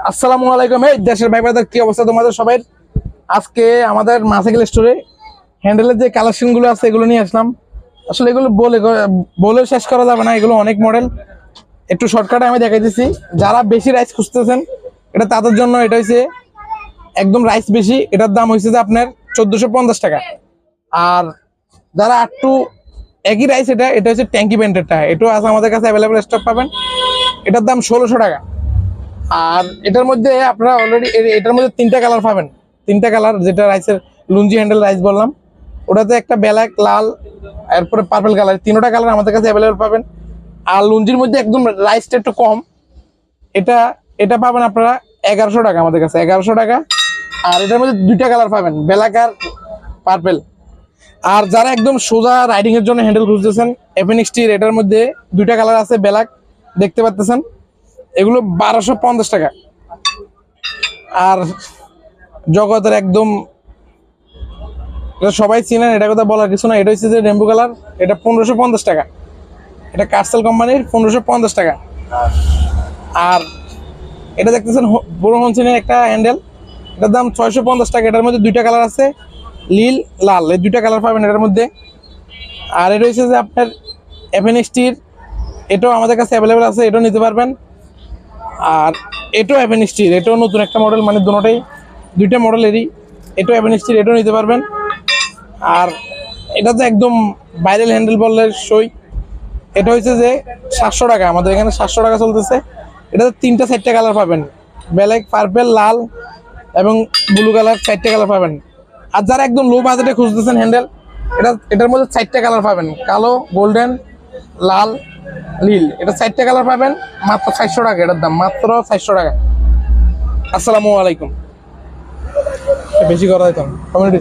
আসসালামু আলাইকুম। এই দেশের ভাই ব্রাদার, কি অবস্থা তোমাদের সবাই? আজকে আমাদের মাসাইকেল স্টোরে হ্যান্ডেলের যে কালেকশন গুলো আছে এগুলো নিয়ে আসলাম। আসলে এগুলো বলে শেষ করা যাবে না, এগুলো অনেক মডেল। একটু শর্টকাটে আমি দেখাইতেছি। যারা বেশি রাইস খুঁজতেছেন এটা তাদের জন্য। এটা হচ্ছে একদম রাইস বেশি, এটার দাম হয়েছে যে আপনার 1450 টাকা। আর যারা একটু একই রাইস, এটা এটা হচ্ছে ট্যাঙ্কি ব্যান্ডেরটা, এটাও আছে আমাদের কাছে অ্যাভেলেবল স্টক পাবেন। এটার দাম 1600 টাকা। আর এটার মধ্যে আপনারা অলরেডি এটার মধ্যে তিনটা কালার পাবেন। তিনটা কালার, যেটা রাইসের লুঞ্জি হ্যান্ডেল রাইস বললাম, ওটাতে একটা ব্ল্যাক, লাল, এরপরে পার্পল কালার, তিনটা কালার আমাদের কাছে অ্যাভেলেবল পাবেন। আর লুঞ্জির মধ্যে একদম রাইসটা একটু কম, এটা এটা পাবেন আপনারা 1100 টাকা আমাদের কাছে, 1100 টাকা। আর এটার মধ্যে দুইটা কালার পাবেন, ব্ল্যাক আর পার্পল। আর যারা একদম সোজা রাইডিং এর জন্য হ্যান্ডেল খুঁজতেছেন, এফএনএক্সটির এটার মধ্যে দুইটা কালার আছে, ব্ল্যাক দেখতে পাচ্ছেন, এগুলো 1250 টাকা। আর জগতের একদম, এটা সবাই চিনেন, এটা কথা বলার কিছু না, এটা হচ্ছে যে রেমবো কালার, এটা 1550 টাকা। এটা কার্সেল কোম্পানির, 1550 টাকা। আর এটা দেখতেছেন বড় হনসিনের একটা হ্যান্ডেল, এটার দাম 650 টাকা। এটার মধ্যে দুইটা কালার আছে, নীল, লাল, এই দুইটা কালার পাবেন এটার মধ্যে। আর এটা হচ্ছে যে আপনার এফএনএক্সটির, এটাও আমাদের কাছে অ্যাভেলেবেল আছে, এটাও নিতে পারবেন। আর এটাও এফএনএক্সটির, এটাও নতুন একটা মডেল, মানে দুটোটাই দুইটা মডেলেরই। এটাও এফএনএক্সটির, এটাও নিতে পারবেন। আর এটা তো একদম ভাইরাল হ্যান্ডেল বললে সই। এটা হচ্ছে যে 700 টাকা, আমাদের এখানে 700 টাকা চলতেছে। এটাতে তিনটা চারটে কালার পাবেন, ব্ল্যাক, পার্পল, লাল এবং ব্লু কালার, চারটে কালার পাবেন। আর যারা একদম লো বাজেটে খুঁজতেছেন হ্যান্ডেল, এটার মধ্যে চারটে কালার পাবেন, কালো, গোল্ডেন, লাল, নীল, এটা চারটে কালার পাবেন মাত্র 400 টাকা। এটার দাম মাত্র 400 টাকা। আসসালামু আলাইকুম। বেশি করা যেত কমিউনিটি।